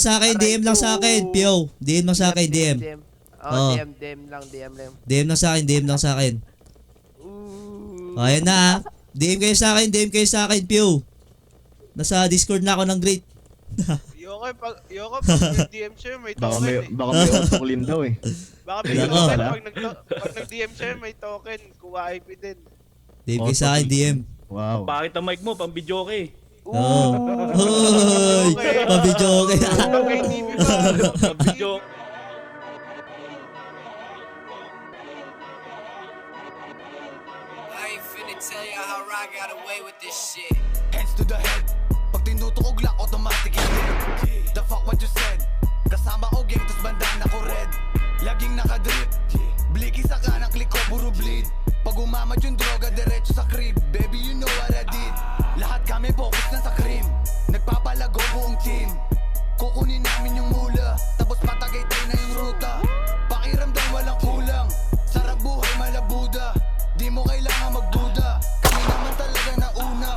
Sa akin, DM lang sa akin, Pio. DM lang sa akin, DM. Oh, Oh. DM lang. DM lang sa akin, DM lang sa akin. Oh, ayan na ah. DM kayo sa akin, Pio. Nasa Discord na ako ng Great. Yoko, pag nag-DM sa'yo, may token eh. Baka may autoclean daw eh. Baka may Wala token, ka. pag nag-DM sa'yo, may token. Kuha IP din. DM kayo sa akin, DM. Wow. Bakit ang mic mo? Pang video okay. Oh. Hoy! Pabidyo kayo. Okay, TV ba? Pang video. I ain't finna tell you how I got away with this shit. Hands to the head. Pag tinutukog lang, automatic hit. The fuck what you said? Kasama ko gang, tas bandana ko red. Laging nakadrip. Bliki sa kanang kliko, puro bleed. Pag umamat yung droga, diretso sa crib. Baby, you know what I did. Lahat kami focus na sa cream. Nagpapalago buong team. Kukunin namin yung mula. Tapos matagay-tay na yung ruta. Pakiramdam walang kulang. Sarap buhay malabuda. Di mo kailangan magduda. Kami naman talaga nauna.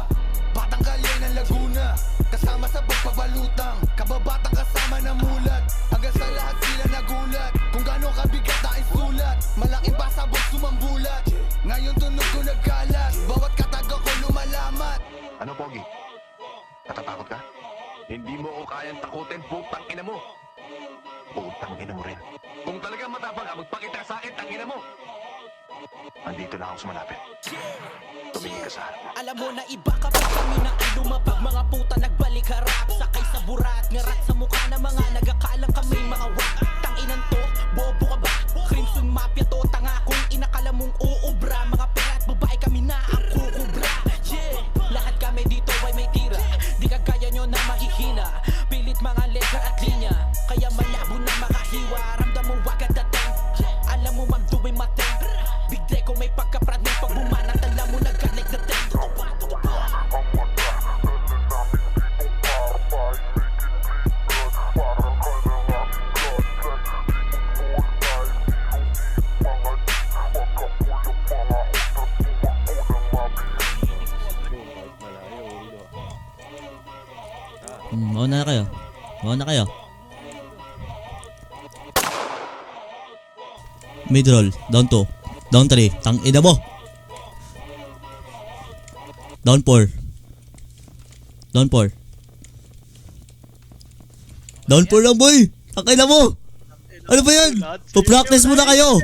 Batang kalye ng Laguna. Kasama sa pagpapalutang. Kababatang kasama na mulat. Hanggang sa lahat sila nagulat. Kung gano'ng kabigat na isulat. Malaking pasabog sumambulat. Ngayon tunog ko nagkalat. Bawat kataga ko lumalamat. Ano, Pogi? Natatakot ka? Hindi mo ko kayang takutin, putang ina mo. Putang ina mo rin. Kung talagang matapang ka, magpakita ka sa akin, tangina mo. Andito lang ako sa malapit. Tumingin ka sa harap mo. Alam mo na iba kapag kami na ang lumapag. Mga puta nagbalik harap. Sakay sa burat, ngarat sa mukha na mga nagakalang kami mga wak. Tanginan to, bobo ka ba? Crimson Mafia to, tanga kung inakala mong uubra. Mga perat, babae kami na ang kukubra. Yeah, lahat kami dito ay may tira. Di kagaya nyo na mahihina. Pilit mga letra at linya. Kaya malabo na makahiwa. Ramdam mo agad dating. Alam mo ma'am, duwing mating. Big Deco may pagkaprad ng pagbumanat. Alam mo nag-garlic na ting. Mauna na kayo. Mauna kayo. Mid roll. Down 2. Down 3. Tang ina mo. Down 4. Down 4. Down 4 lang boy. Tang ina mo. Ano ba yan? Pa-practice muna kayo.